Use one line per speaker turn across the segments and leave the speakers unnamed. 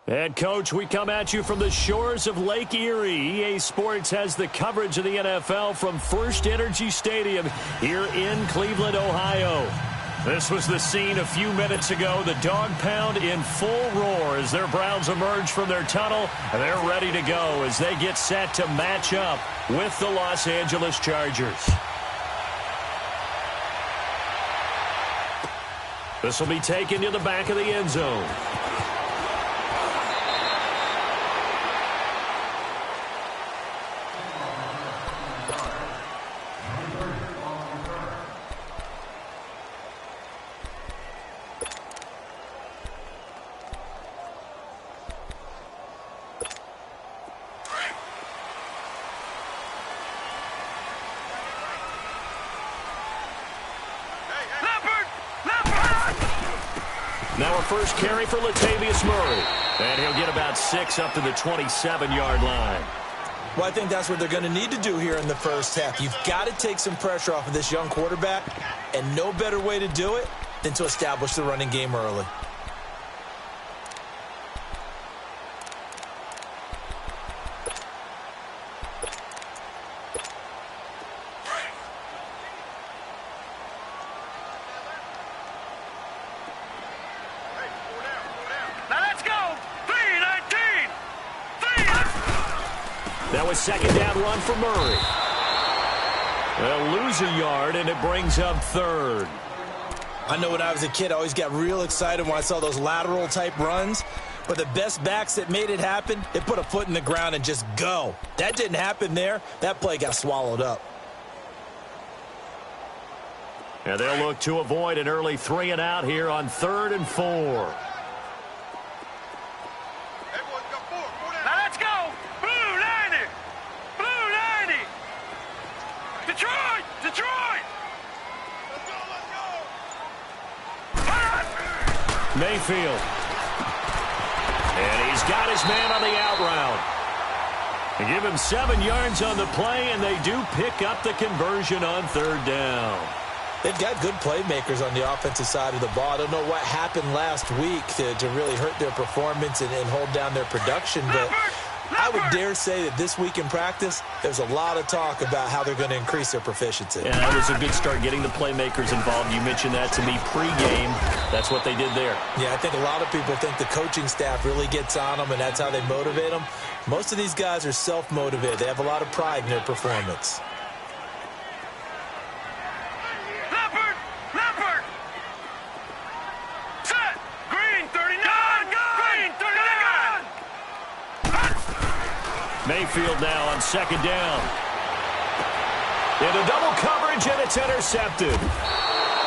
And, Coach, we come at you from the shores of Lake Erie. EA Sports has the coverage of the NFL from First Energy Stadium here in Cleveland, Ohio. This was the scene a few minutes ago. The dog pound in full roar as their Browns emerge from their tunnel. And they're ready to go as they get set to match up with the Los Angeles Chargers. This will be taken to the back of the end zone. Now our first carry for Latavius Murray. And he'll get about 6 up to the 27-yard line.
Well, I think that's what they're going to need to do here in the first half. You've got to take some pressure off of this young quarterback, and no better way to do it than to establish the running game early.
That was second down run for Murray. They'll lose a yard, and it brings up third.
I know when I was a kid, I always got real excited when I saw those lateral-type runs. But the best backs that made it happen, they put a foot in the ground and just go. That didn't happen there. That play got swallowed up.
And they'll look to avoid an early 3-and-out here on 3rd and 4. Mayfield. And he's got his man on the out route. They give him 7 yards on the play, and they do pick up the conversion on 3rd down.
They've got good playmakers on the offensive side of the ball. I don't know what happened last week to really hurt their performance and hold down their production, but I would dare say that this week in practice, there's a lot of talk about how they're going to increase their proficiency.
Yeah, that was a good start getting the playmakers involved. You mentioned that to me pregame. That's what they did there.
Yeah, I think a lot of people think the coaching staff really gets on them, and that's how they motivate them. Most of these guys are self-motivated. They have a lot of pride in their performance.
Mayfield now on 2nd down. Into double coverage, and it's intercepted.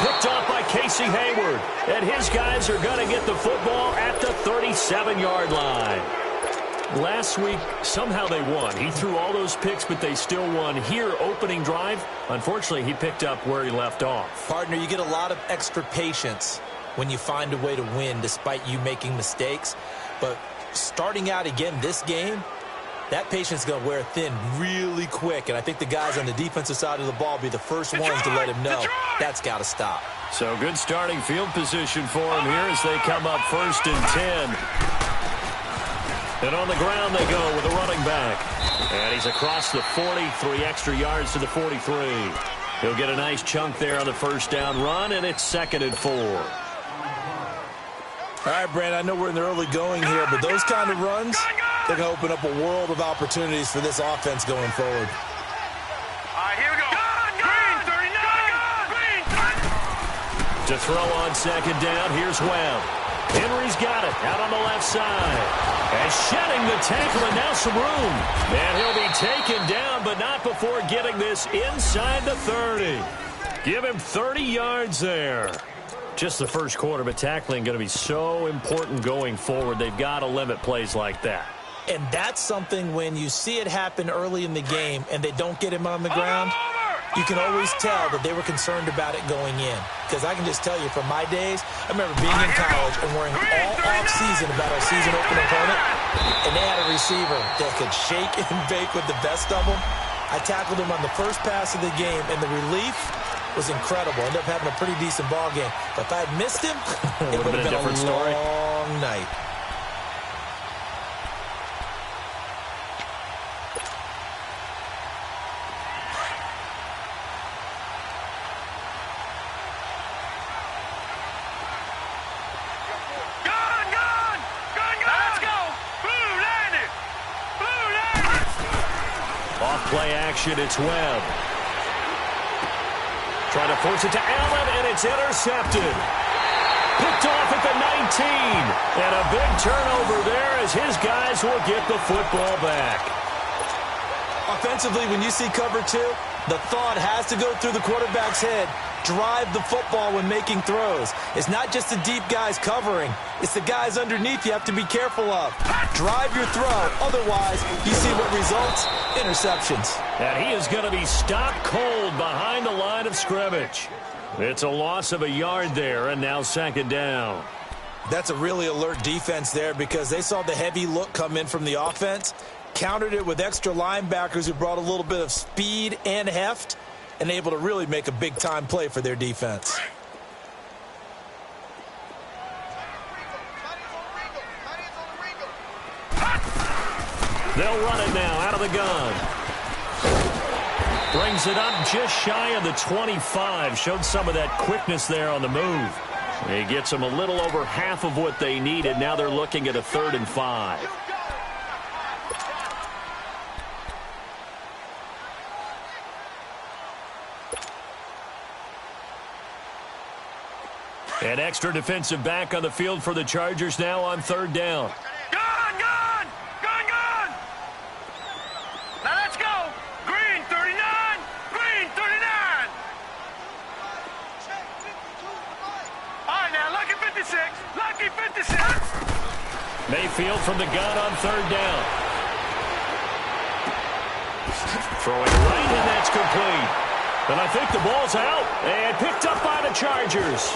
Picked off by Casey Hayward. And his guys are going to get the football at the 37-yard line. Last week, somehow they won. He threw all those picks, but they still won. Here, opening drive, unfortunately, he picked up where he left off.
Partner, you get a lot of extra patience when you find a way to win despite you making mistakes. But starting out again this game, that patience is going to wear thin really quick, and I think the guys on the defensive side of the ball will be the first ones to let him know that's got to stop.
So good starting field position for him here as they come up 1st and 10. And on the ground they go with a running back. And he's across the 40, 3 extra yards to the 43. He'll get a nice chunk there on the 1st down run, and it's 2nd and 4.
All right, Brand, I know we're in the early going here, but those kind of runs, they're going to open up a world of opportunities for this offense going forward.
All right, here we go. Green, 39.
To throw on 2nd down, here's Webb. Henry's got it out on the left side. And shedding the tackle, and now some room. And he'll be taken down, but not before getting this inside the 30. Give him 30 yards there. Just the first quarter, but tackling going to be so important going forward. They've got to limit plays like that.
And that's something when you see it happen early in the game and they don't get him on the ground, you can always tell that they were concerned about it going in. Because I can just tell you from my days, I remember being in college and worrying all off-season about our season-opening opponent, and they had a receiver that could shake and bake with the best of them. I tackled him on the first pass of the game, and the relief was incredible. Ended up having a pretty decent ball game. But if I had missed him, it would have been a long long night.
Play action, it's Webb. Trying to force it to Allen, and it's intercepted. Picked off at the 19. And a big turnover there as his guys will get the football back.
Offensively, when you see cover two, the thought has to go through the quarterback's head. Drive the football when making throws. It's not just the deep guys covering. It's the guys underneath you have to be careful of. Drive your throw. Otherwise, you see what results? Interceptions.
And he is going to be stopped cold behind the line of scrimmage. It's a loss of a yard there, and now second down.
That's a really alert defense there because they saw the heavy look come in from the offense, countered it with extra linebackers who brought a little bit of speed and heft, and able to really make a big-time play for their defense.
They'll run it now out of the gun. Brings it up just shy of the 25. Showed some of that quickness there on the move. He gets them a little over half of what they needed. Now they're looking at a 3rd and 5. An extra defensive back on the field for the Chargers now on 3rd down.
Gun! Now let's go! Green 39! Green 39! All right, now, lucky 56! Lucky 56!
Mayfield from the gun on 3rd down. Throwing right, and that's complete. And I think the ball's out and picked up by the Chargers.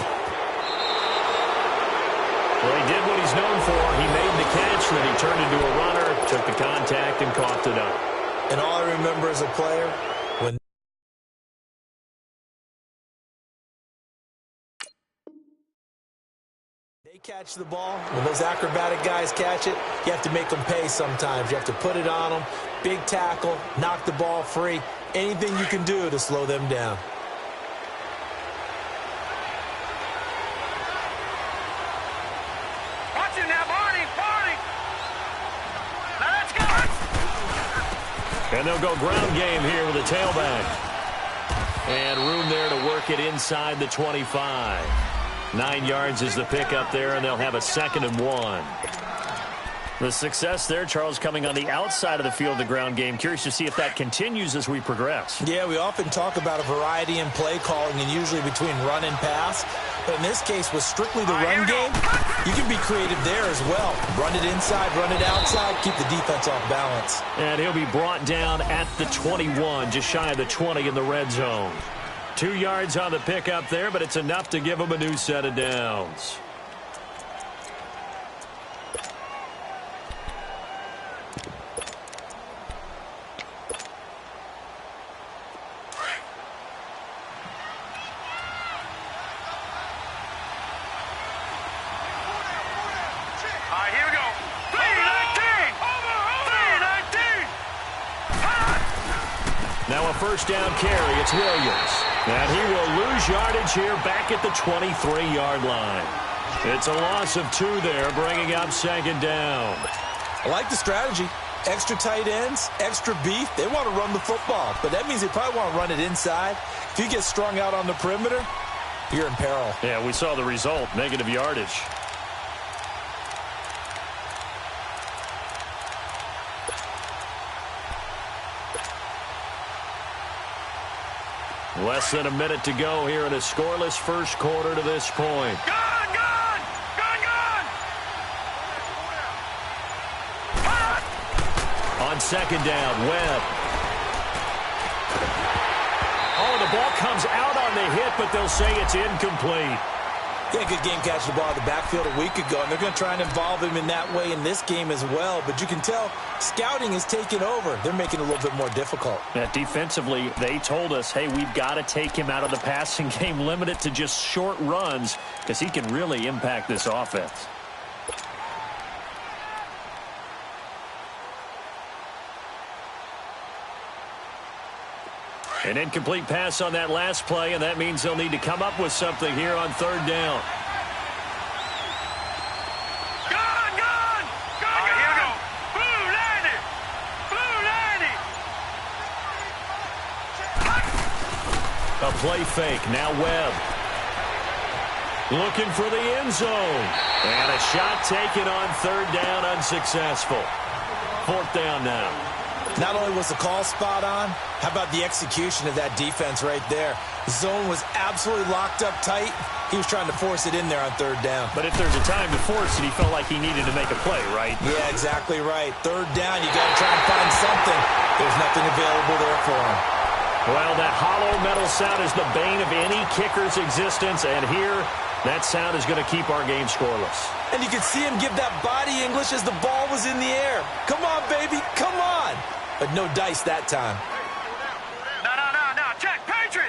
Well, he did what he's known for. He made the catch, then he turned into a runner, took the contact, and coughed it up.
And all I remember as a player, when they catch the ball, when those acrobatic guys catch it, you have to make them pay sometimes. You have to put it on them, big tackle, knock the ball free, anything you can do to slow them down.
And they'll go ground game here with a tailback. And room there to work it inside the 25. 9 yards is the pickup there, and they'll have a 2nd and 1. The success there, Charles, coming on the outside of the field, the ground game. Curious to see if that continues as we progress.
Yeah, we often talk about a variety in play calling and usually between run and pass. But in this case, with strictly the run game, you can be creative there as well. Run it inside, run it outside, keep the defense off balance.
And he'll be brought down at the 21, just shy of the 20 in the red zone. 2 yards on the pickup there, but it's enough to give him a new set of downs. Now a first down carry. It's Williams. And he will lose yardage here back at the 23-yard line. It's a loss of 2 there, bringing up 2nd down.
I like the strategy. Extra tight ends, extra beef. They want to run the football, but that means they probably want to run it inside. If you get strung out on the perimeter, you're in peril.
Yeah, we saw the result, negative yardage. Less than a minute to go here in a scoreless first quarter to this point.
Gun! Gun! Gun! Gun!
On 2nd down, Webb. Oh, the ball comes out on the hit, but they'll say it's incomplete.
Yeah, good game catching the ball in the backfield a week ago, and they're going to try and involve him in that way in this game as well. But you can tell scouting is taking over. They're making it a little bit more difficult.
Yeah, defensively, they told us, hey, we've got to take him out of the passing game, limit it to just short runs, because he can really impact this offense. An incomplete pass on that last play, and that means they'll need to come up with something here on third down. A play fake. Now Webb. Looking for the end zone. And a shot taken on third down, unsuccessful. Fourth down now.
Not only was the call spot on, how about the execution of that defense right there? The zone was absolutely locked up tight. He was trying to force it in there on third down.
But if there's a time to force it, he felt like he needed to make a play, right?
Yeah, exactly right. Third down, you got to try and find something. There's nothing available there for him.
Well, that hollow metal sound is the bane of any kicker's existence, and here, that sound is going to keep our game scoreless.
And you could see him give that body English as the ball was in the air. Come on, baby, come on. But no dice that time.
No. Check. Patriot.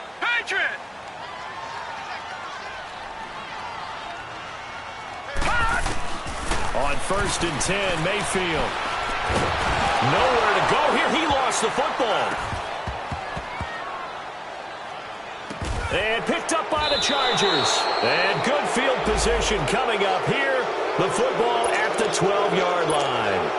On 1st and 10, Mayfield. Nowhere to go here. He lost the football. And picked up by the Chargers. And good field position coming up here. The football at the 12-yard line.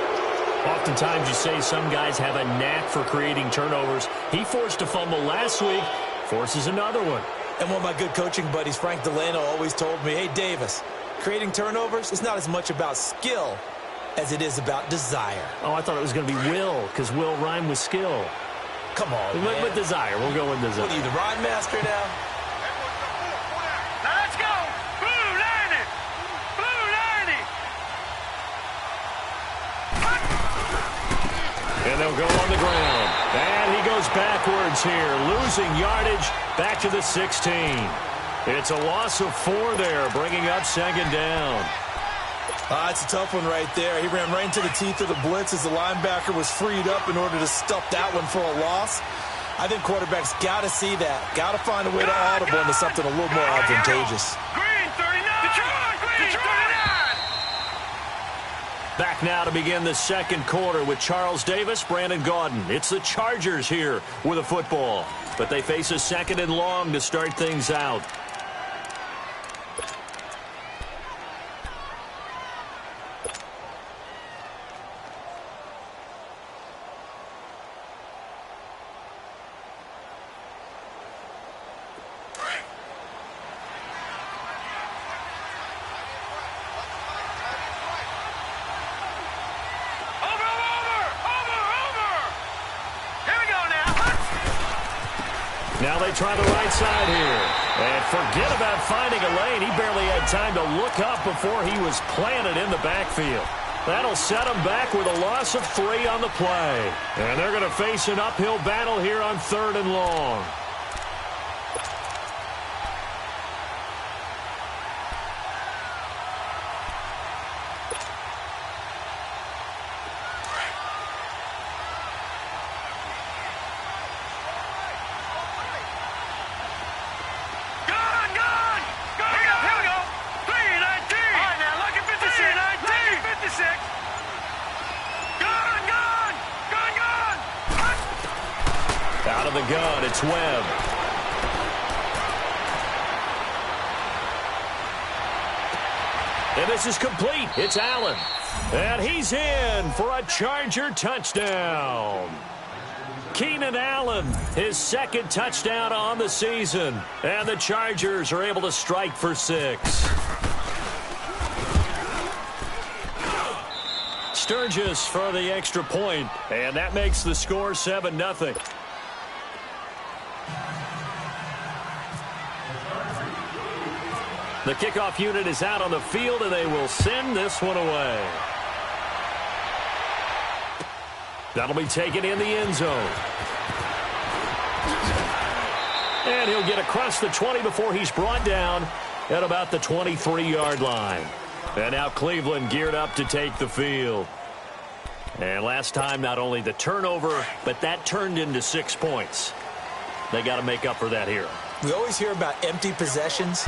Oftentimes you say some guys have a knack for creating turnovers. He forced a fumble last week, forces another one.
And one of my good coaching buddies, Frank Delano, always told me, hey, Davis, creating turnovers is not as much about skill as it is about desire.
Oh, I thought it was going to be will, because will rhyme with skill.
Come on, man.
With desire. We'll go with desire.
What are you, the rhyme master now?
Now let's go. Blue 90.
And they'll go on the ground. And he goes backwards here, losing yardage back to the 16. It's a loss of 4 there, bringing up second down.
It's a tough one right there. He ran right into the teeth of the blitz as the linebacker was freed up in order to stuff that one for a loss. I think quarterbacks got to see that. Got to find a way to audible into something a little more advantageous.
Green 39. Detroit 39.
Back now to begin the second quarter with Charles Davis, Brandon Gaudin. It's the Chargers here with a football, but they face a second and long to start things out. Now they try the right side here. And forget about finding a lane. He barely had time to look up before he was planted in the backfield. That'll set him back with a loss of 3 on the play. And they're going to face an uphill battle here on 3rd and long. Out of the gun, it's Webb. And this is complete. It's Allen. And he's in for a Charger touchdown. Keenan Allen, his second touchdown on the season. And the Chargers are able to strike for 6. Sturgis for the extra point, and that makes the score 7-0. The kickoff unit is out on the field, and they will send this one away. That'll be taken in the end zone. And he'll get across the 20 before he's brought down at about the 23-yard line. And now Cleveland geared up to take the field. And last time, not only the turnover, but that turned into 6 points. They got to make up for that here.
We always hear about empty possessions,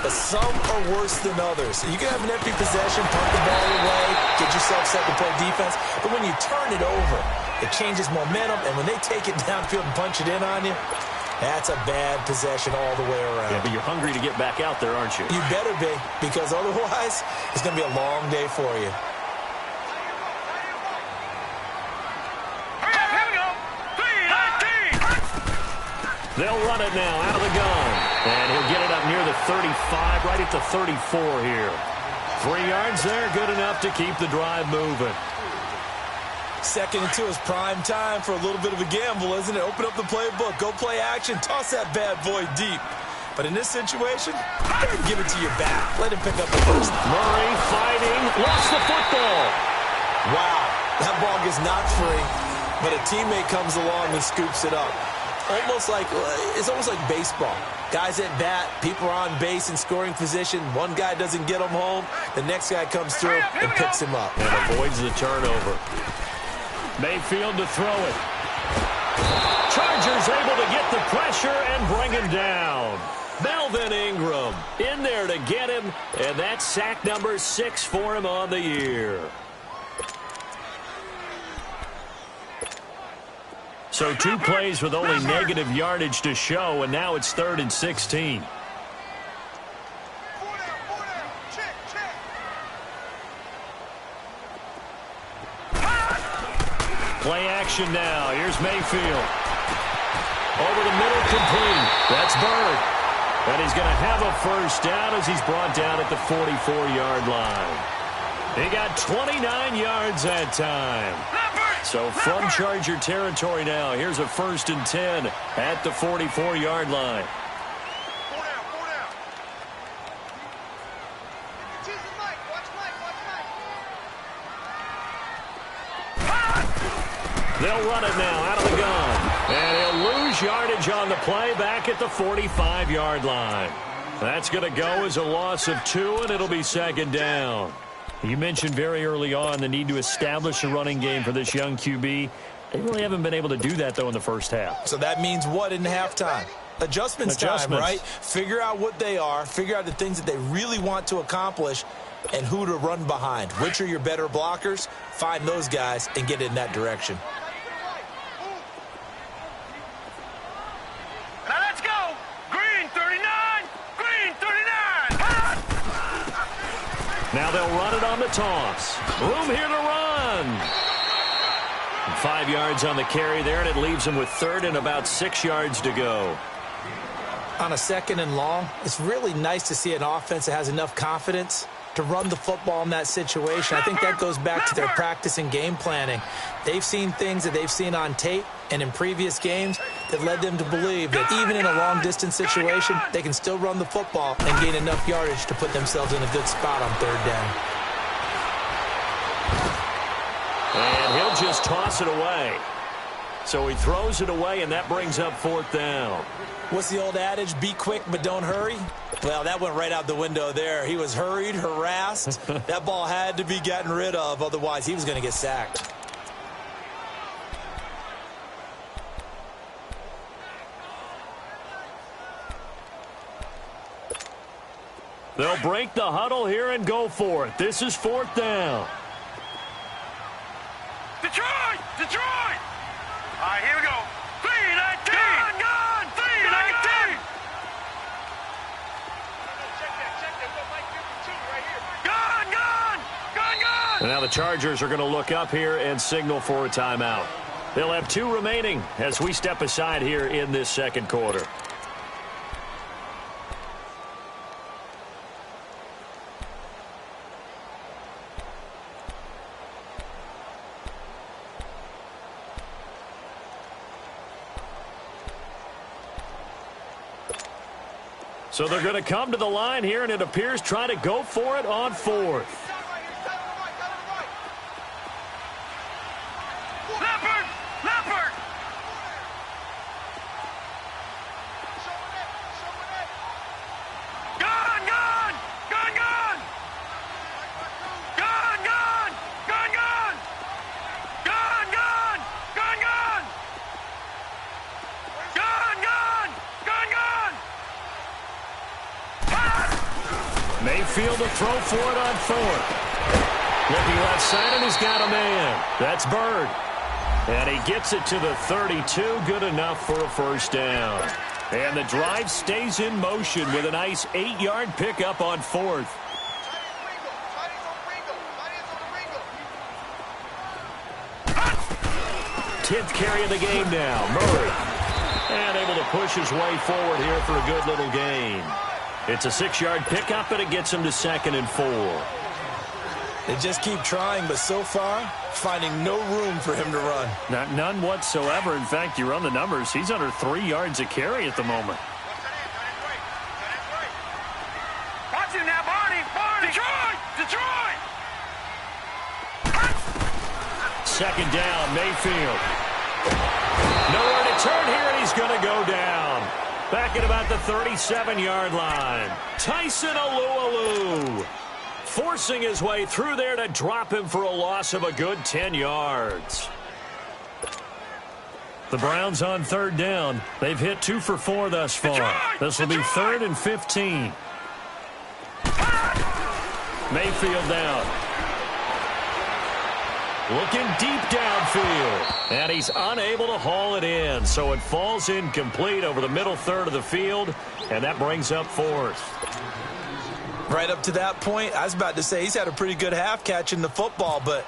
but some are worse than others. You can have an empty possession, punt the ball away, get yourself set to play defense, but when you turn it over, it changes momentum, and when they take it downfield and punch it in on you, that's a bad possession all the way around.
Yeah, but you're hungry to get back out there, aren't you?
You better be, because otherwise, it's going to be a long day for you.
They'll run it now out of the gun. And he'll get it up near the 35, right at the 34 here. 3 yards there, good enough to keep the drive moving.
2nd and 2 is prime time for a little bit of a gamble, isn't it? Open up the playbook, go play action, toss that bad boy deep. But in this situation, give it to your back. Let him pick up the first.
Murray fighting, lost the football.
Wow, that ball gets knocked free, but a teammate comes along and scoops it up. It's almost like baseball. Guys at bat, people are on base in scoring position. One guy doesn't get him home. The next guy comes through and picks him up.
And avoids the turnover. Mayfield to throw it. Chargers able to get the pressure and bring him down. Melvin Ingram in there to get him, and that's sack number 6 for him on the year. So 2 plays with only negative yardage to show, and now it's 3rd and 16. Play action now. Here's Mayfield. Over the middle, complete. That's Bird. And he's going to have a first down as he's brought down at the 44-yard line. He got 29 yards that time. So from Charger territory now, here's a 1st and 10 at the 44-yard line. They'll run it now out of the gun. And he'll lose yardage on the play back at the 45-yard line. That's going to go as a loss of 2, and it'll be 2nd down. You mentioned very early on the need to establish a running game for this young QB. They really haven't been able to do that, though, in the first half.
So that means what in halftime? Adjustments time, right? Figure out what they are, figure out the things that they really want to accomplish, and who to run behind. Which are your better blockers? Find those guys and get in that direction.
Now let's go. Green 39. Green 39.
Now they'll run it on the toss. Room here to run. 5 yards on the carry there, and it leaves them with 3rd and about 6 yards to go.
On a 2nd and long, it's really nice to see an offense that has enough confidence to run the football in that situation. I think that goes back to their practice and game planning. They've seen things that they've seen on tape and in previous games that led them to believe that even in a long-distance situation, they can still run the football and gain enough yardage to put themselves in a good spot on 3rd down.
And he'll just toss it away. So he throws it away, and that brings up 4th down.
What's the old adage? Be quick, but don't hurry? Well, that went right out the window there. He was hurried, harassed. That ball had to be gotten rid of, otherwise he was going to get sacked.
They'll break the huddle here and go for it. This is 4th down.
Detroit! Detroit! All right, here we go. 319! Gone! 319! Gone!
And now the Chargers are going to look up here and signal for a timeout. They'll have 2 remaining as we step aside here in this 2nd quarter. So they're going to come to the line here, and it appears trying to go for it on 4th.
Leopard! Leopard! Gone! Gone! Gone! Gone! Gone! Gone! Gone! Gone! Gone! Gone! Gone! Gone! Gone! Gone! Gone! Gone!
Mayfield to throw for it on fourth. Looking left side, and he's got a man. That's Bird. And he gets it to the 32. Good enough for a first down. And the drive stays in motion with a nice 8-yard pickup on fourth. 10th carry of the game now. Murray. And able to push his way forward here for a good little gain. It's a 6-yard pickup, and it gets him to 2nd and 4.
They just keep trying, but so far, finding no room for him to run.
None whatsoever. In fact, you run the numbers. He's under 3 yards a carry at the moment.
Watch him now, Barney! Detroit! Detroit!
2nd down, Mayfield. Nowhere to turn here, and he's going to go down. Back at about the 37-yard line. Tyson Alualu forcing his way through there to drop him for a loss of a good 10 yards. The Browns on 3rd down. They've hit 2 for 4 thus far. This will be 3rd and 15. Mayfield down. Looking deep downfield. And he's unable to haul it in. So it falls incomplete over the middle third of the field. And that brings up 4th.
Right up to that point, I was about to say he's had a pretty good half catching the football, but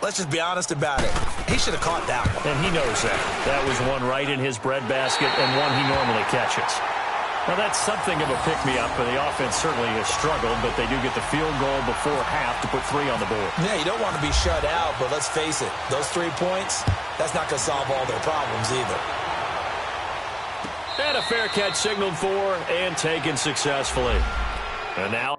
let's just be honest about it. He should have caught that one.
And he knows that. That was one right in his breadbasket and one he normally catches. Now, that's something of a pick-me-up, and the offense certainly has struggled, but they do get the field goal before half to put 3 on the board.
Yeah, you don't want to be shut out, but let's face it, those 3 points, that's not going to solve all their problems either.
And a fair catch signaled for and taken successfully. And now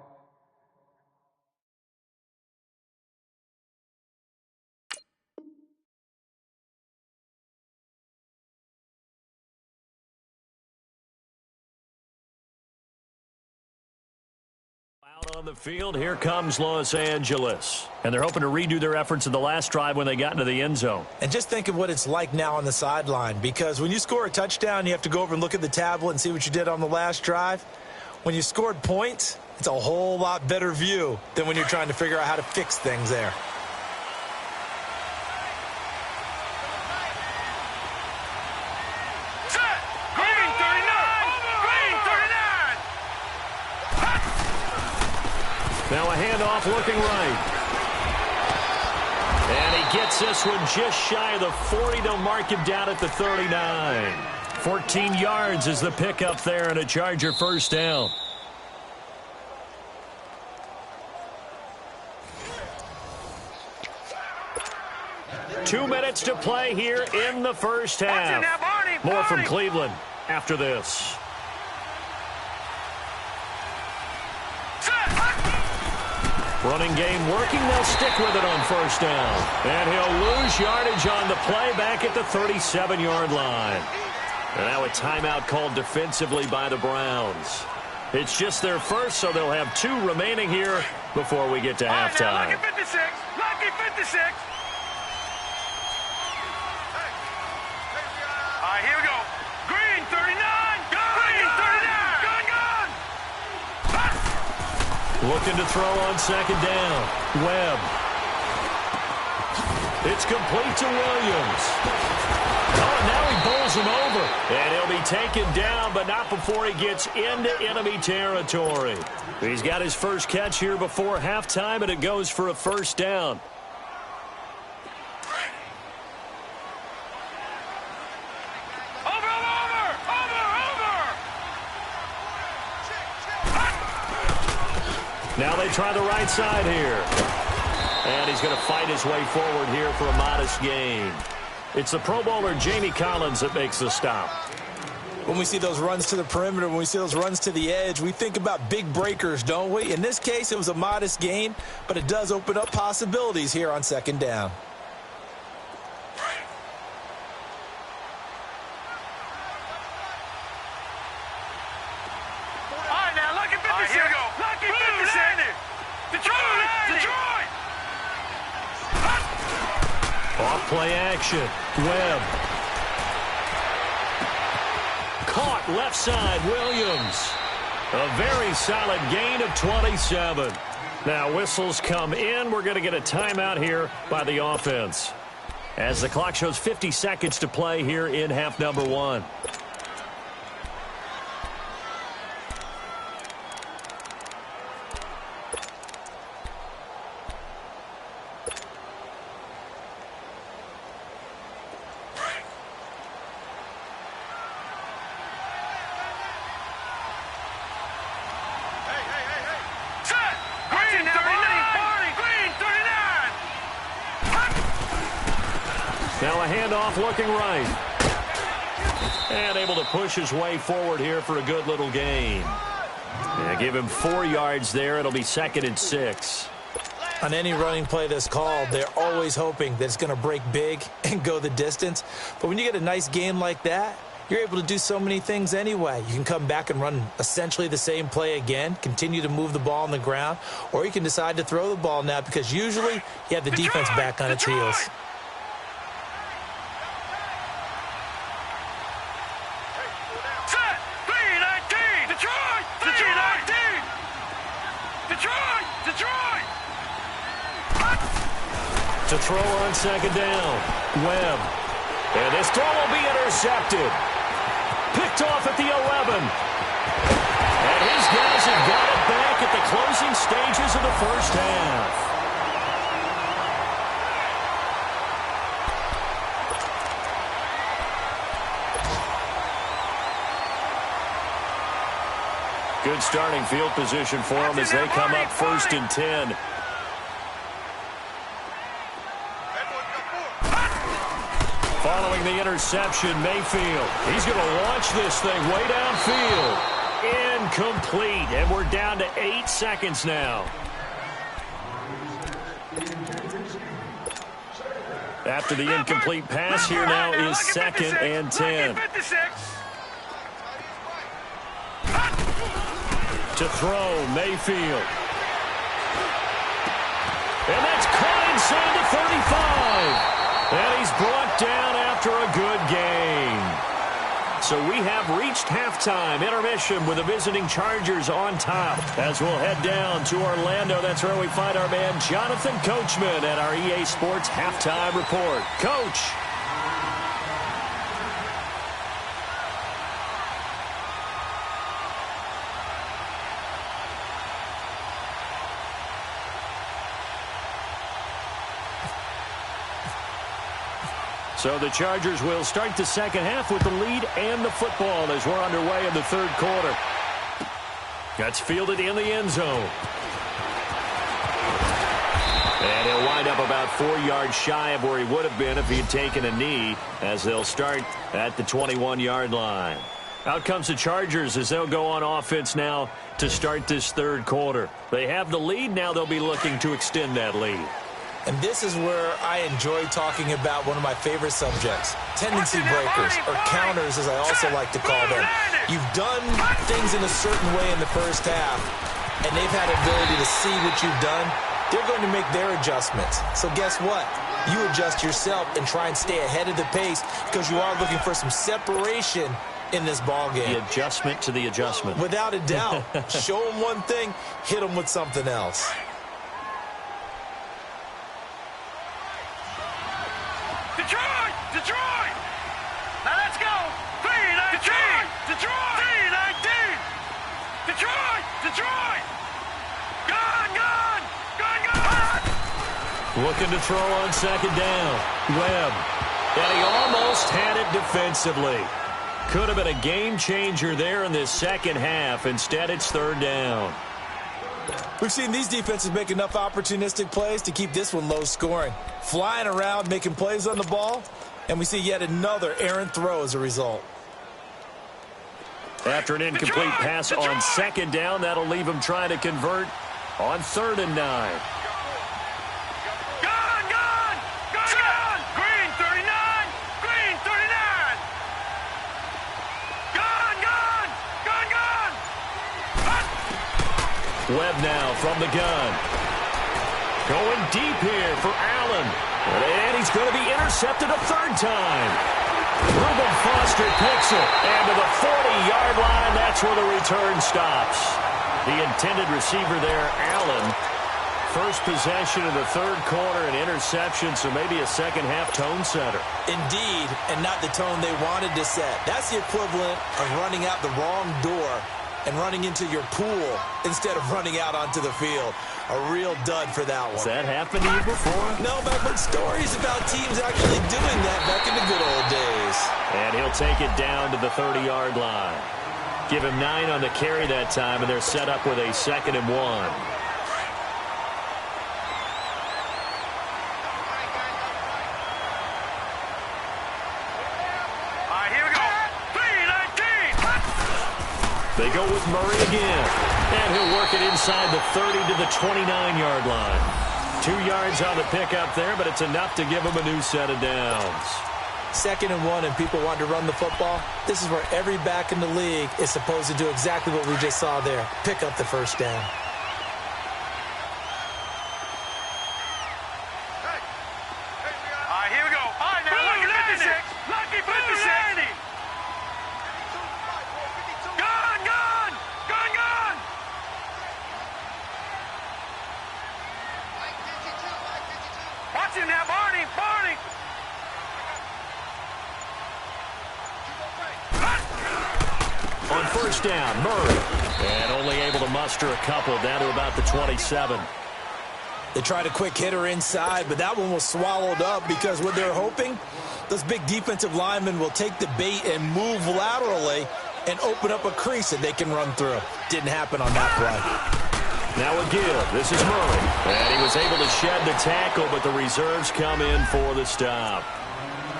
out on the field, here comes Los Angeles. And they're hoping to redo their efforts in the last drive when they got into the end zone.
And just think of what it's like now on the sideline, because when you score a touchdown, you have to go over and look at the tablet and see what you did on the last drive. When you scored points, it's a whole lot better view than when you're trying to figure out how to fix things there.
Set! Green 39! Green 39!
Now a handoff looking right. And he gets this one just shy of the 40. They'll mark him down at the 39. 14 yards is the pickup there and a Charger first down. Two minutes to play here in the first half. More from Cleveland after this. Running game working. They'll stick with it on first down. And he'll lose yardage on the play back at the 37-yard line. And now a timeout called defensively by the Browns. It's just their first, so they'll have 2 remaining here before we get to halftime.
Lucky 56. Lucky 56. All right, here we go. Green 39. Green 39. Gun.
Looking to throw on second down. Webb. It's complete to Williams. Oh, now he bowls him over. And he'll be taken down, but not before he gets into enemy territory. He's got his first catch here before halftime, and it goes for a first down. Now they try the right side here. And he's going to fight his way forward here for a modest gain. It's the Pro Bowler Jamie Collins that makes the stop.
When we see those runs to the perimeter, when we see those runs to the edge, we think about big breakers, don't we? In this case, it was a modest gain, but it does open up possibilities here on second down.
Off-play action. Webb. Caught left side. Williams. A very solid gain of 27. Now whistles come in. We're going to get a timeout here by the offense, as the clock shows 50 seconds to play here in half number 1. Now a handoff looking right. And able to push his way forward here for a good little gain. Yeah, give him 4 yards there. It'll be 2nd and 6.
On any running play that's called, they're always hoping that it's going to break big and go the distance. But when you get a nice game like that, you're able to do so many things anyway. You can come back and run essentially the same play again, continue to move the ball on the ground, or you can decide to throw the ball now because usually you have the defense back on its heels.
To throw on 2nd down. Webb. And this throw will be intercepted. Picked off at the 11. And his guys have got it back at the closing stages of the first half. Good starting field position for them as they come up 1st and 10. Following the interception, Mayfield. He's going to launch this thing way downfield. Incomplete, and we're down to 8 seconds now. After the incomplete pass, here now is 2nd and 10. To throw, Mayfield. And that's caught inside the 35. And he's brought down after a good game. So we have reached halftime intermission with the visiting Chargers on top. As we'll head down to Orlando, that's where we find our man Jonathan Coachman at our EA Sports Halftime Report. Coach. So the Chargers will start the second half with the lead and the football as we're underway in the 3rd quarter. That's fielded in the end zone. And he'll wind up about 4 yards shy of where he would have been if he had taken a knee, as they'll start at the 21-yard line. Out comes the Chargers as they'll go on offense now to start this 3rd quarter. They have the lead. Now they'll be looking to extend that lead.
And this is where I enjoy talking about one of my favorite subjects, tendency breakers, or counters as I also like to call them. You've done things in a certain way in the first half, and they've had the ability to see what you've done. They're going to make their adjustments. So guess what? You adjust yourself and try and stay ahead of the pace because you are looking for some separation in this ball game.
The adjustment to the adjustment.
Without a doubt. Show them one thing, hit them with something else.
Detroit! Detroit! Now let's go! 3-19! Detroit! 3-19! Detroit! Detroit! Gone! Gone! Gone! Gone!
Looking to throw on 2nd down. Webb. And he almost had it defensively. Could have been a game changer there in this second half. Instead, it's 3rd down.
We've seen these defenses make enough opportunistic plays to keep this one low scoring. Flying around, making plays on the ball, and we see yet another errant throw as a result.
After an incomplete pass on 2nd down, that'll leave him trying to convert on 3rd and 9.
Gone! Gone! Gone! Gone! Green 39! Green 39! Gone! Gone! Gone! Gone!
Webb now from the gun. Going deep here for Allen. And he's going to be intercepted a 3rd time. Reuben Foster picks it. And to the 40-yard line, that's where the return stops. The intended receiver there, Allen. First possession of the third quarter, an interception, so maybe a second-half tone setter.
Indeed, and not the tone they wanted to set. That's the equivalent of running out the wrong door and running into your pool instead of running out onto the field. A real dud for that one.
Has that happened to you before?
No, but I've heard stories about teams actually doing that back in the good old days.
And he'll take it down to the 30-yard line. Give him 9 on the carry that time, and they're set up with a 2nd and 1. They go with Murray again. And he'll work it inside the 30 to the 29-yard line. 2 yards on the pickup there, but it's enough to give him a new set of downs.
2nd and 1 and people want to run the football. This is where every back in the league is supposed to do exactly what we just saw there. Pick up the first down.
Here we go. All right, now, lucky 56. Lucky 56. Watch him now, Barney.
On first down, Murray. And only able to muster a couple down to about the 27.
They tried a quick hitter inside, but that one was swallowed up because what they're hoping, those big defensive linemen will take the bait and move laterally and open up a crease that they can run through. Didn't happen on that play.
Now a give. This is Murray. And he was able to shed the tackle, but the reserves come in for the stop.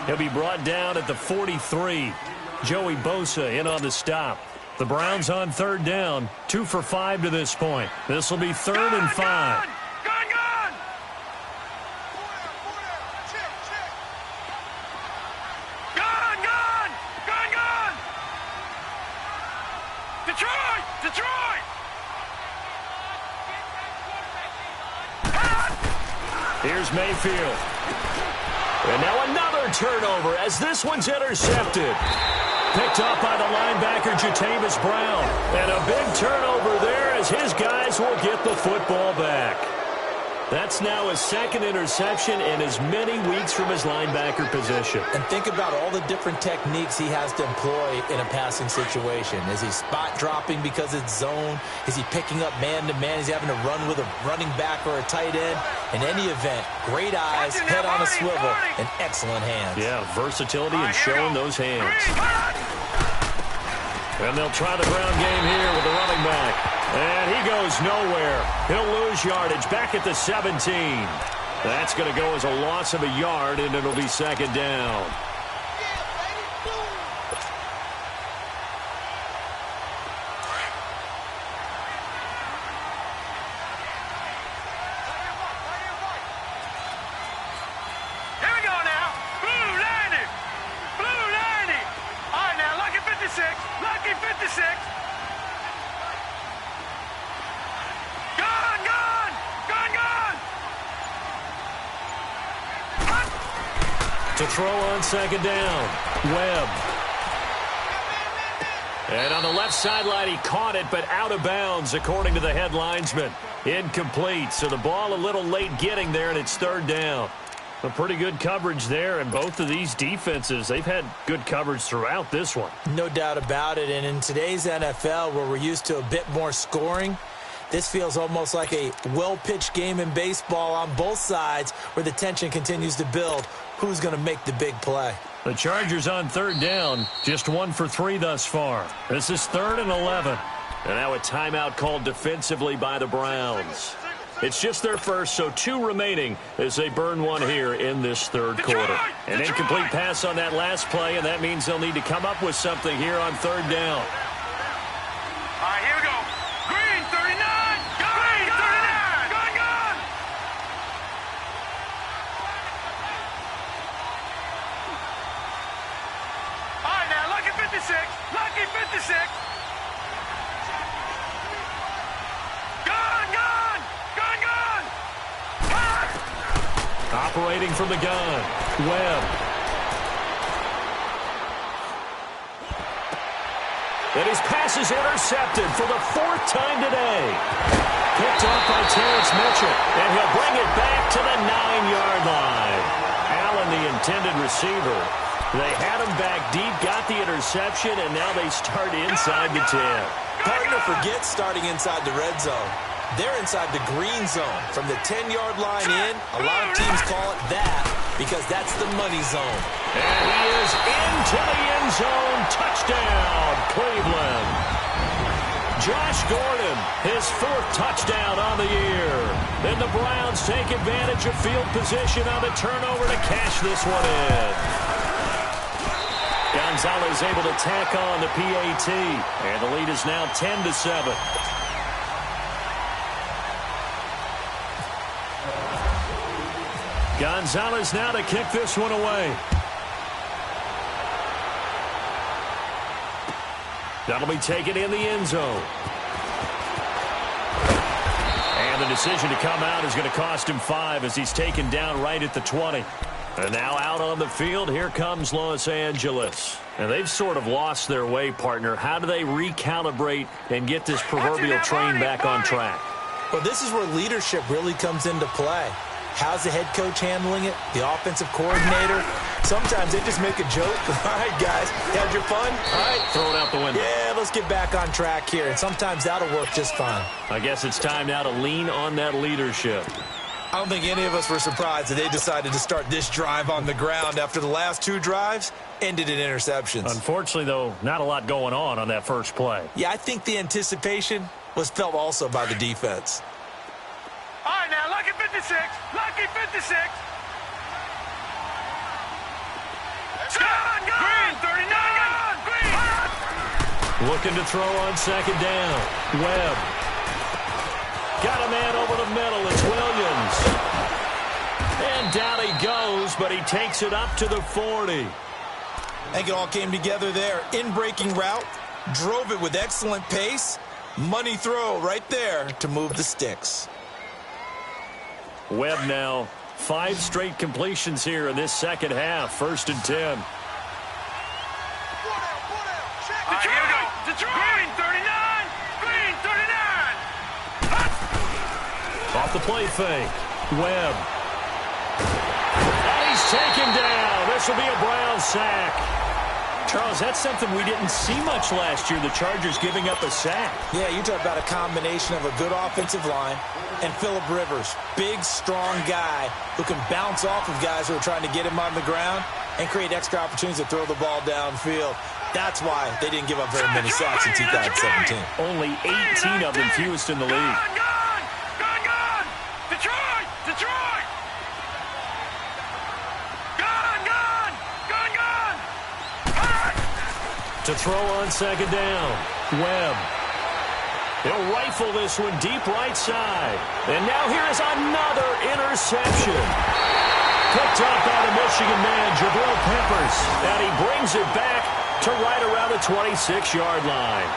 He'll be brought down at the 43. Joey Bosa in on the stop. The Browns on third down. 2 for 5 to this point. This will be 3rd and 5.
Detroit!
Here's Mayfield. And now another turnover as this one's intercepted. Picked up by the linebacker, Jatavis Brown. And a big turnover there as his guys will get the football back. That's now his 2nd interception in as many weeks from his linebacker position.
And think about all the different techniques he has to employ in a passing situation. Is he spot dropping because it's zone? Is he picking up man-to-man? Is he having to run with a running back or a tight end? In any event, great eyes, head on a swivel, and excellent hands.
Yeah, versatility and showing those hands. And they'll try the ground game here with the running back. And he goes nowhere. He'll lose yardage back at the 17. That's going to go as a loss of a yard, and it'll be 2nd down.
Here we go now. Blue 90. Blue 90. All right, now, lucky 56. Lucky 56.
To throw on 2nd down, Webb. And on the left sideline, he caught it, but out of bounds, according to the head linesman. Incomplete, so the ball a little late getting there, and it's 3rd down. A pretty good coverage there, and both of these defenses, they've had good coverage throughout this one.
No doubt about it, and in today's NFL, where we're used to a bit more scoring, this feels almost like a well-pitched game in baseball on both sides where the tension continues to build. Who's going to make the big play?
The Chargers on 3rd down, just 1 for 3 thus far. This is 3rd and 11. And now a timeout called defensively by the Browns. It's just their first, so 2 remaining as they burn one here in this 3rd quarter. An incomplete pass on that last play, and that means they'll need to come up with something here on 3rd down.
All right, here we go. Green 39. Green 39. Gone. All right, now, lucky 56. Lucky 56.
Operating from the gun, Webb. And his pass is intercepted for the 4th time today. Picked off by Terrence Mitchell, and he'll bring it back to the 9-yard line. Allen, the intended receiver. They had him back deep, got the interception, and now they start inside the 10.
Partner forgets starting inside the red zone. They're inside the green zone. From the 10-yard line in, a lot of teams call it that because that's the money zone.
And he is into the end zone. Touchdown, Cleveland. Josh Gordon, his 4th touchdown on the year. Then the Browns take advantage of field position on the turnover to cash this one in. Gonzalez able to tack on the PAT, and the lead is now 10-7. Gonzalez now to kick this one away. That'll be taken in the end zone. And the decision to come out is going to cost him 5 as he's taken down right at the 20. And now out on the field, here comes Los Angeles. And they've sort of lost their way, partner. How do they recalibrate and get this proverbial train back on track?
Well, this is where leadership really comes into play. How's the head coach handling it? The offensive coordinator? Sometimes they just make a joke. All right, guys, had your fun? All right.
Throw it out the window.
Yeah, let's get back on track here. And sometimes that'll work just fine.
I guess it's time now to lean on that leadership.
I don't think any of us were surprised that they decided to start this drive on the ground after the last 2 drives ended in interceptions.
Unfortunately, though, not a lot going on that first play.
Yeah, I think the anticipation was felt also by the defense.
All right, now, lucky 56. Lucky 56. Green, 39. Green.
Looking to throw on 2nd down. Webb. Got a man over the middle. It's Williams. And down he goes, but he takes it up to the 40.
I think it all came together there. In-breaking route. Drove it with excellent pace. Money throw right there to move the sticks.
Webb now 5 straight completions here in this second half. 1st and 10.
Detroit! Green, 39. Green, 39.
Off the play fake. Webb. And he's taken down. This will be a Brown sack. Charles, that's something we didn't see much last year, the Chargers giving up a sack.
Yeah, you talk about a combination of a good offensive line and Phillip Rivers, big, strong guy who can bounce off of guys who are trying to get him on the ground and create extra opportunities to throw the ball downfield. That's why they didn't give up very many sacks in 2017.
Only 18 of them, fewest in the league.
Gone! Detroit! Detroit! Gone!
To throw on 2nd down. Webb. He'll rifle this one deep right side. And now here is another interception. Picked up by the Michigan man, Jabril Peppers. And he brings it back to right around the 26-yard line.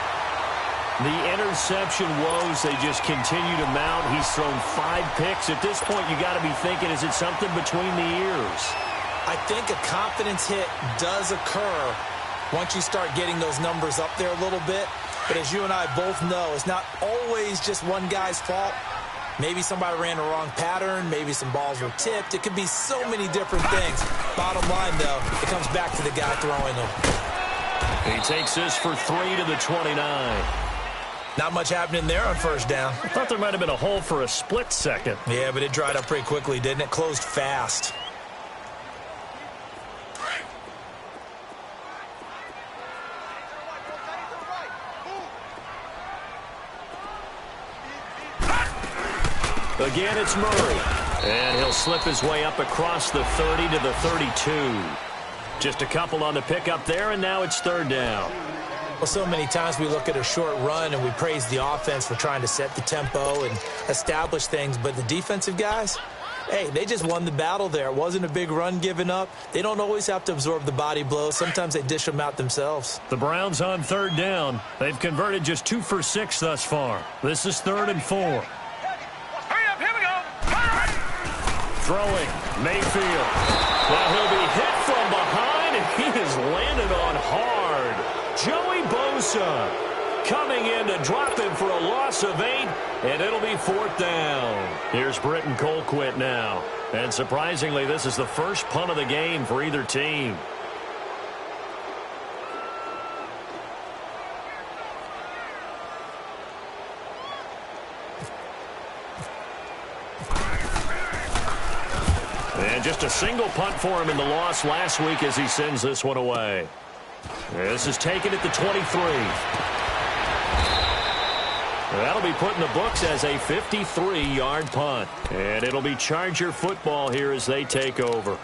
The interception woes, they just continue to mount. He's thrown 5 picks. At this point, you got to be thinking, is it something between the ears?
I think a confidence hit does occur once you start getting those numbers up there a little bit. But as you and I both know, it's not always just one guy's fault. Maybe somebody ran the wrong pattern. Maybe some balls were tipped. It could be so many different things. Bottom line, though, it comes back to the guy throwing them.
He takes this for 3 to the 29.
Not much happening there on 1st down.
I thought there might have been a hole for a split second.
Yeah, but it dried up pretty quickly, didn't it? Closed fast.
Again, it's Murray. And he'll slip his way up across the 30 to the 32. Just a couple on the pickup there, and now it's 3rd down.
Well, so many times we look at a short run and we praise the offense for trying to set the tempo and establish things, but the defensive guys, hey, they just won the battle there. It wasn't a big run given up. They don't always have to absorb the body blows. Sometimes they dish them out themselves.
The Browns on 3rd down. They've converted just 2 for 6 thus far. This is 3rd and 4.
Hurry up, here we go.
Throwing, Mayfield. Well, he'll be hit from behind, and he is landed on hard. Joey Bosa Bosa coming in to drop him for a loss of 8, and it'll be 4th down. Here's Britton Colquitt now. And surprisingly, this is the first punt of the game for either team. And just a single punt for him in the loss last week as he sends this one away. This is taken at the 23. That'll be put in the books as a 53-yard punt. And it'll be Charger football here as they take over.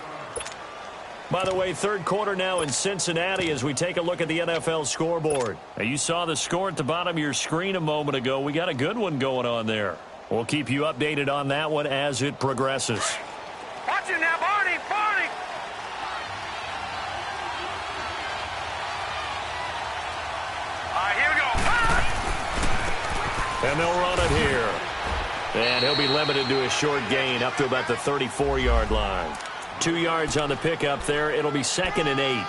By the way, third quarter now in Cincinnati as we take a look at the NFL scoreboard. Now, you saw the score at the bottom of your screen a moment ago. We got a good one going on there. We'll keep you updated on that one as it progresses.
Watch it now, Barney, Barney. All right, here we go.
And they'll run it here. And he'll be limited to a short gain up to about the 34-yard line. 2 yards on the pickup there. It'll be 2nd and 8.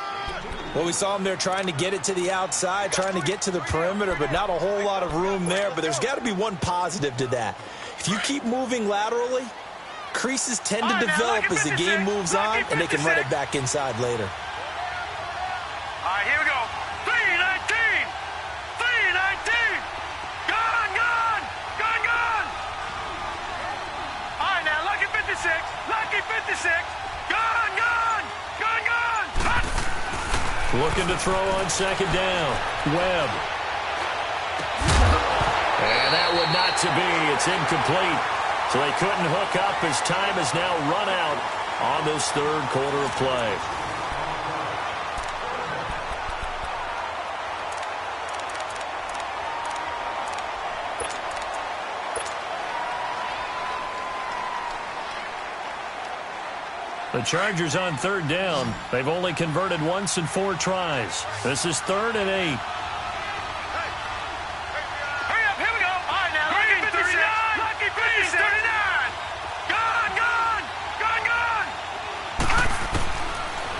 Well, we saw him there trying to get it to the outside, trying to get to the perimeter, but not a whole lot of room there. But there's got to be one positive to that. If you keep moving laterally, creases tend to develop as the game moves on, and they can run it back inside later.
All right, here we go. 319. 319. Gone, gone. Gone, gone. All right, now, lucky 56. Lucky 56. Gone, gone. Gone, gone. Hot.
Looking to throw on 2nd down. Webb. And that would not to be. It's incomplete. So they couldn't hook up as time has now run out on this third quarter of play. The Chargers on 3rd down. They've only converted once in 4 tries. This is 3rd and 8.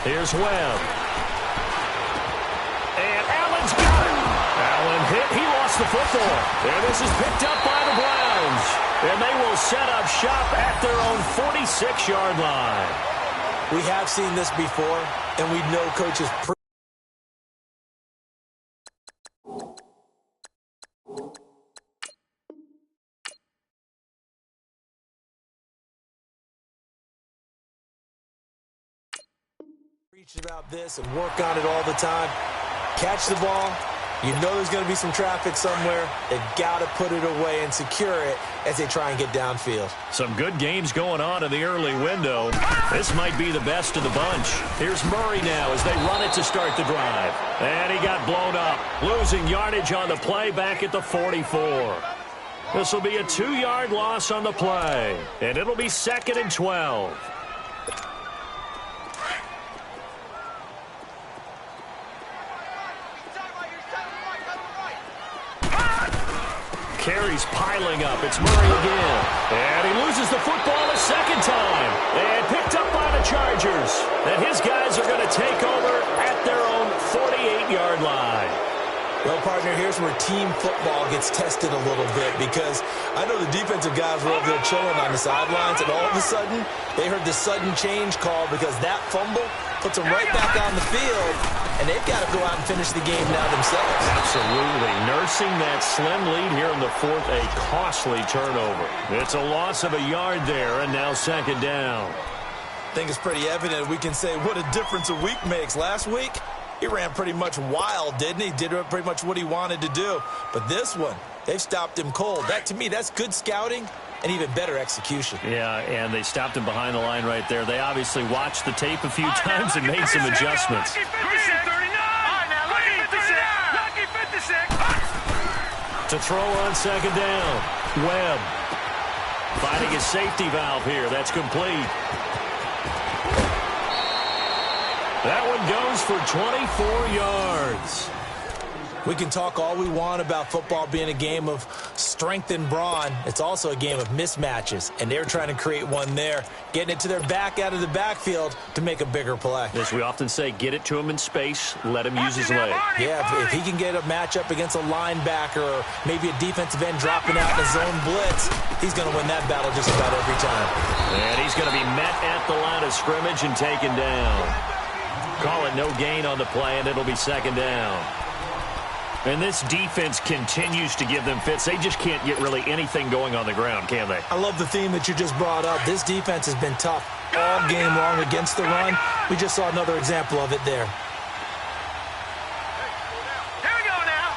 Here's Webb. And Allen's got it. Allen hit. He lost the football. And this is picked up by the Browns. And they will set up shop at their own 46-yard line.
We have seen this before, and we know coaches about this and work on it all the time. Catch the ball. You know there's going to be some traffic somewhere. They've got to put it away and secure it as they try and get downfield.
Some good games going on in the early window. This might be the best of the bunch. Here's Murray now as they run it to start the drive. And he got blown up, losing yardage on the play back at the 44. This will be a 2-yard loss on the play. And it'll be 2nd and 12. Carries piling up. It's Murray again. And he loses the football a second time. And picked up by the Chargers. And his guys are going to take over at their own 48-yard line.
Well, partner, here's where team football gets tested a little bit because I know the defensive guys were over there chilling on the sidelines, and all of a sudden, they heard the sudden change call because that fumble puts them right back on the field, and they've got to go out and finish the game now themselves.
Absolutely. Nursing that slim lead here in the 4th, a costly turnover. It's a loss of a yard there, and now 2nd down.
I think it's pretty evident we can say what a difference a week makes. Last week, he ran pretty much wild, didn't he? Did pretty much what he wanted to do. But this one, they've stopped him cold. That, to me, that's good scouting and even better execution.
Yeah, and they stopped him behind the line right there. They obviously watched the tape a few times and made some adjustments. To throw on 2nd down. Webb finding his safety valve here. That's complete. That one goes for 24 yards.
We can talk all we want about football being a game of strength and brawn. It's also a game of mismatches, and they're trying to create one there, getting it to their back out of the backfield to make a bigger play.
As we often say, get it to him in space, let him use his leg.
Yeah, if he can get a matchup against a linebacker or maybe a defensive end dropping out in a zone blitz, he's going to win that battle just about every time.
And he's going to be met at the line of scrimmage and taken down. Call it no gain on the play, and it'll be second down. And this defense continues to give them fits. They just can't get really anything going on the ground, can they?
I love the theme that you just brought up. This defense has been tough all game long against the run. We just saw another example of it there.
Here we go now.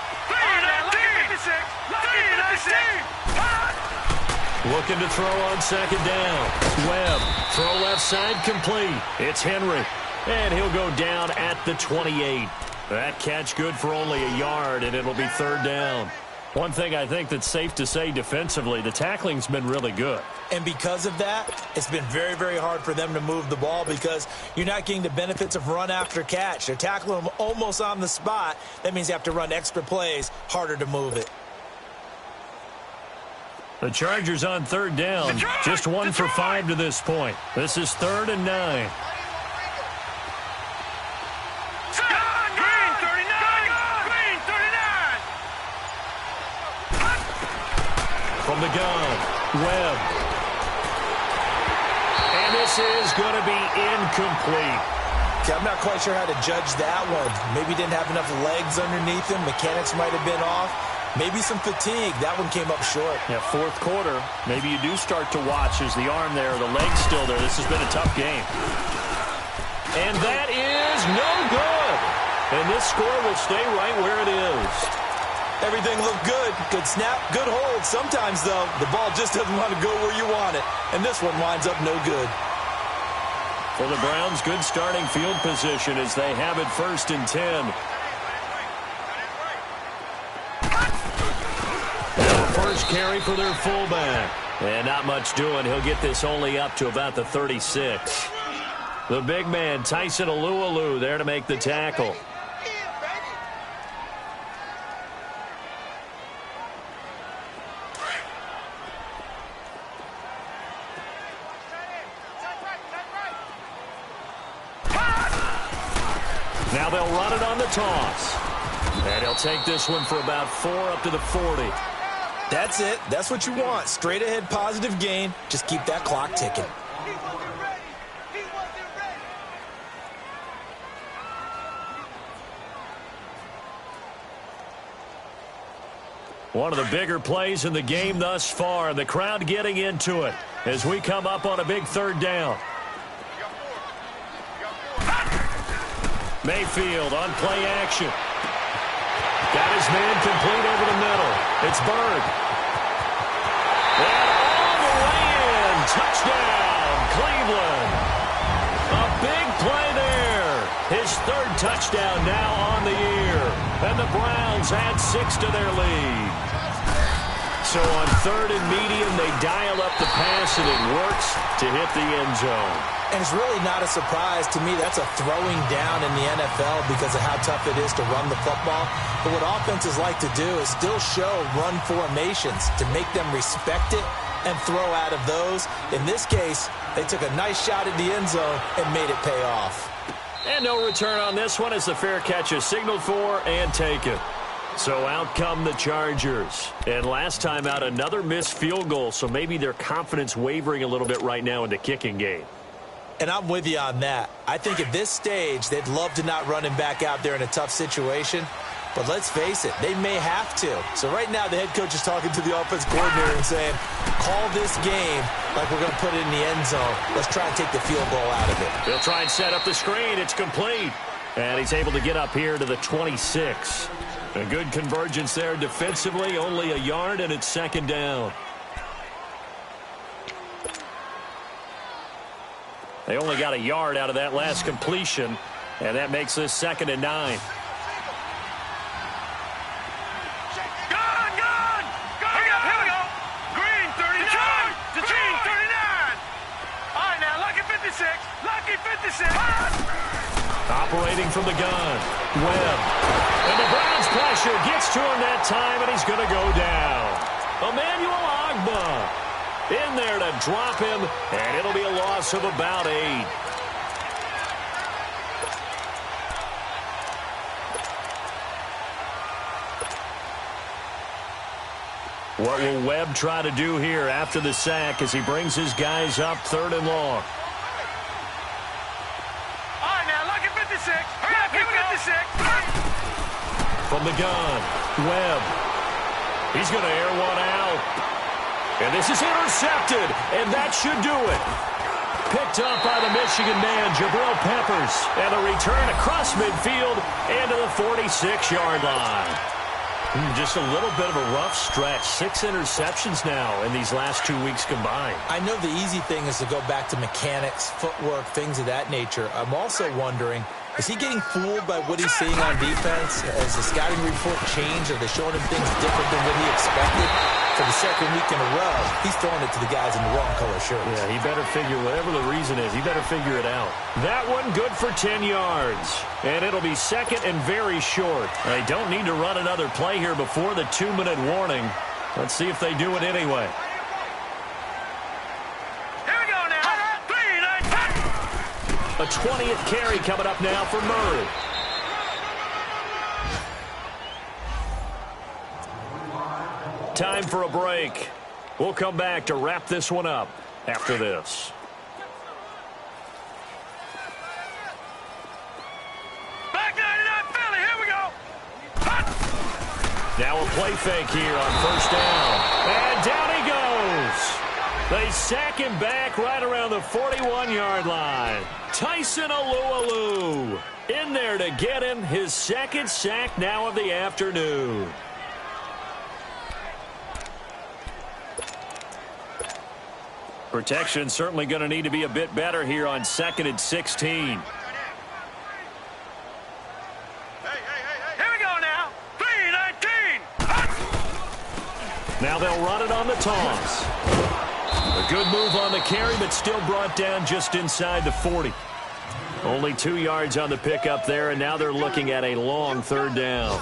3-19.
Looking to throw on second down. Webb, throw left side complete. It's Henry, and he'll go down at the 28. That catch good for only a yard, and it'll be third down. One thing I think that's safe to say defensively, the tackling's been really good.
And because of that, it's been very, very hard for them to move the ball because you're not getting the benefits of run after catch. They're tackling them almost on the spot. That means you have to run extra plays, harder to move it.
The Chargers on third down, just 1 for 5 to this point. This is 3rd and 9. From the gun, Webb. And this is going to be incomplete.
Okay, I'm not quite sure how to judge that one. Maybe didn't have enough legs underneath him. Mechanics might have been off. Maybe some fatigue. That one came up short.
Yeah, fourth quarter. Maybe you do start to watch as the arm there, the leg's still there. This has been a tough game. And that is no good. And this score will stay right where it is.
Everything looked good. Good snap, good hold. Sometimes, though, the ball just doesn't want to go where you want it. And this one winds up no good.
For the Browns, good starting field position as they have it 1st and 10. Now first carry for their fullback. And not much doing. He'll get this only up to about the 36. The big man, Tyson Alualu, there to make the tackle. Now they'll run it on the toss. And he'll take this one for about 4 up to the 40.
That's it. That's what you want. Straight ahead positive gain. Just keep that clock ticking.
One of the bigger plays in the game thus far. The crowd getting into it as we come up on a big 3rd down. Mayfield on play action. Got his man complete over the middle. It's Bird. And all the way in. Touchdown, Cleveland. A big play there. His 3rd touchdown now on the year. And the Browns add 6 to their lead. So on 3rd and medium, they dial up the pass, and it works to hit the end zone.
And it's really not a surprise to me. That's a throwing down in the NFL because of how tough it is to run the football. But what offenses like to do is still show run formations to make them respect it and throw out of those. In this case, they took a nice shot at the end zone and made it pay off.
And no return on this one as the fair catch is signaled for and taken. So out come the Chargers. And last time out, another missed field goal, so maybe their confidence wavering a little bit right now in the kicking game.
And I'm with you on that. I think at this stage, they'd love to not run him back out there in a tough situation. But let's face it, they may have to. So right now, the head coach is talking to the offense coordinator and saying, call this game like we're going to put it in the end zone. Let's try and take the field goal out of it.
They'll try and set up the screen. It's complete. And he's able to get up here to the 26. A good convergence there defensively, only a yard, and it's 2nd down. They only got a yard out of that last completion, and that makes this 2nd and 9.
Gun! Here we go! Green 39! Green 39! All right, now, lucky 56! Lucky 56!
Operating from the gun, Webb. And the Browns pressure gets to him that time, and he's going to go down. Emmanuel Ogbah in there to drop him, and it'll be a loss of about 8. What will Webb try to do here after the sack as he brings his guys up 3rd and long?
All right, now, lucky 56. Lucky 56.
From the gun, Webb. He's going to air one out. And this is intercepted, and that should do it. Picked up by the Michigan man, Jabril Peppers. And a return across midfield and to the 46-yard line. Just a little bit of a rough stretch. 6 interceptions now in these last 2 weeks combined.
I know the easy thing is to go back to mechanics, footwork, things of that nature. I'm also wondering, is he getting fooled by what he's seeing on defense? Has the scouting report changed? Are they showing him things different than what he expected? For the second week in a row, he's throwing it to the guys in the wrong color shirts.
Yeah, he better figure, whatever the reason is, he better figure it out. That one good for 10 yards. And it'll be second and very short. They don't need to run another play here before the 2-minute warning. Let's see if they do it anyway.
Here we go now. 3, 9, 10.
A 20th carry coming up now for Murray. Time for a break. We'll come back to wrap this one up after this.
Back 99 Philly. Here we go. Hot.
Now a play fake here on 1st down. And down he goes. They sack him back right around the 41-yard line. Tyson Alualu in there to get him his 2nd sack now of the afternoon. Protection certainly going to need to be a bit better here on 2nd and 16.
Here we go now. 3, 19. Hot.
Now they'll run it on the toss. A good move on the carry, but still brought down just inside the 40. Only 2 yards on the pickup there, and now they're looking at a long 3rd down.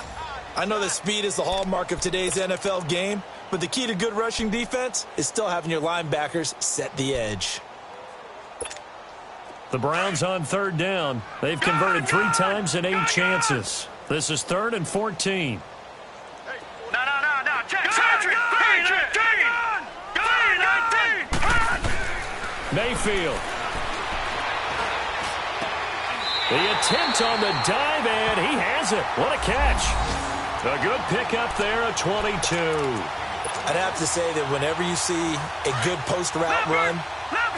I know that speed is the hallmark of today's NFL game, but the key to good rushing defense is still having your linebackers set the edge.
The Browns on 3rd down. They've converted 3 times in 8 chances. This is 3rd and 14.
No. Check. 3, 19.
Mayfield. The attempt on the dive, and he has it. What a catch. A good pickup there, a 22.
I'd have to say that whenever you see a good post route run,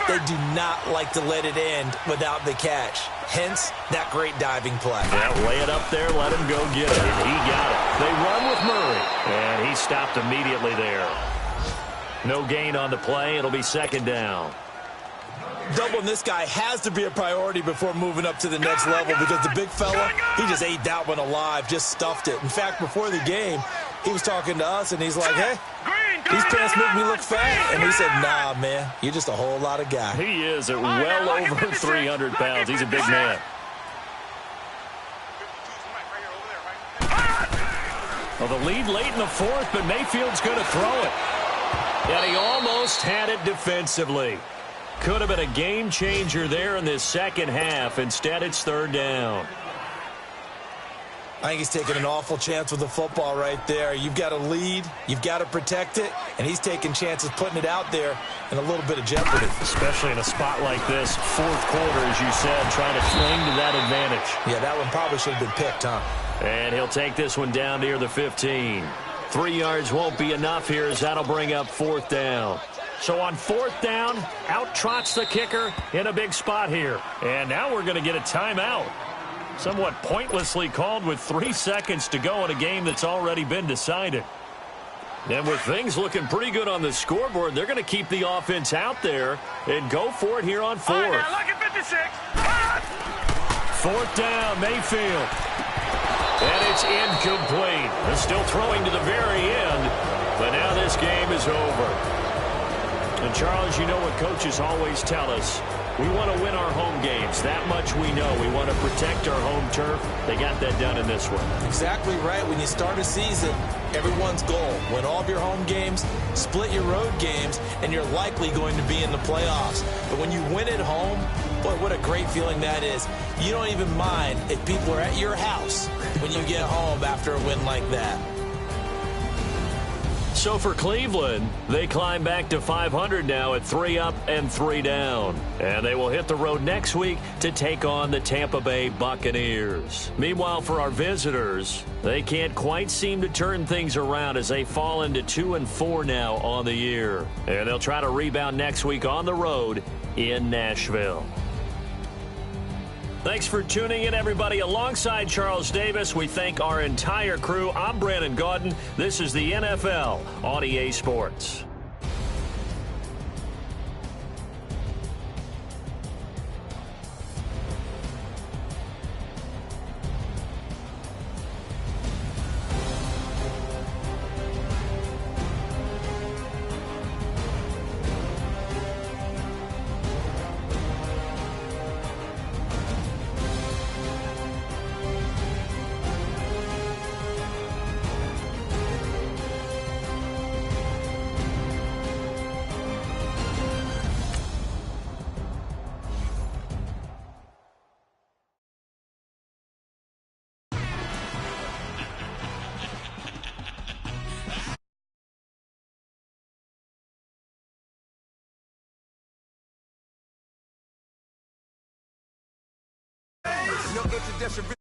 they do not like to let it end without the catch. Hence, that great diving play.
Yeah, lay it up there, let him go get it, and he got it. They run with Murray, and he stopped immediately there. No gain on the play. It'll be 2nd down.
Doubling this guy has to be a priority before moving up to the next level because the big fella, he just ate that one alive, just stuffed it. In fact, before the game, he was talking to us, and he's like, hey, these pants make me look fat. And we said, nah, man, you're just a whole lot of guy.
He is at well over 300 pounds. He's a big man. Well, the lead late in the 4th, but Mayfield's going to throw it. And he almost had it defensively. Could have been a game changer there in this 2nd half. Instead, it's 3rd down.
I think he's taking an awful chance with the football right there. You've got to lead, you've got to protect it, and he's taking chances putting it out there in a little bit of jeopardy.
Especially in a spot like this, 4th quarter, as you said, trying to cling to that advantage.
Yeah, that one probably should have been picked, huh?
And he'll take this one down near the 15. 3 yards won't be enough here as that'll bring up 4th down. So on 4th down, out trots the kicker in a big spot here. And now we're going to get a timeout. Somewhat pointlessly called with 3 seconds to go in a game that's already been decided. And with things looking pretty good on the scoreboard, they're going to keep the offense out there and go for it here on 4th.
All right, now, lucky 56.
4th down, Mayfield. And it's incomplete. They're still throwing to the very end, but now this game is over. And, Charles, you know what coaches always tell us. We want to win our home games. That much we know. We want to protect our home turf. They got that done in this one.
Exactly right. When you start a season, everyone's goal: win all of your home games, split your road games, and you're likely going to be in the playoffs. But when you win at home, boy, what a great feeling that is. You don't even mind if people are at your house when you get home after a win like that.
So for Cleveland, they climb back to 500 now at 3 up and 3 down. And they will hit the road next week to take on the Tampa Bay Buccaneers. Meanwhile, for our visitors, they can't quite seem to turn things around as they fall into 2-4 now on the year. And they'll try to rebound next week on the road in Nashville. Thanks for tuning in, everybody. Alongside Charles Davis, we thank our entire crew. I'm Brandon Gaudin. This is the NFL on EA Sports.
No introduction.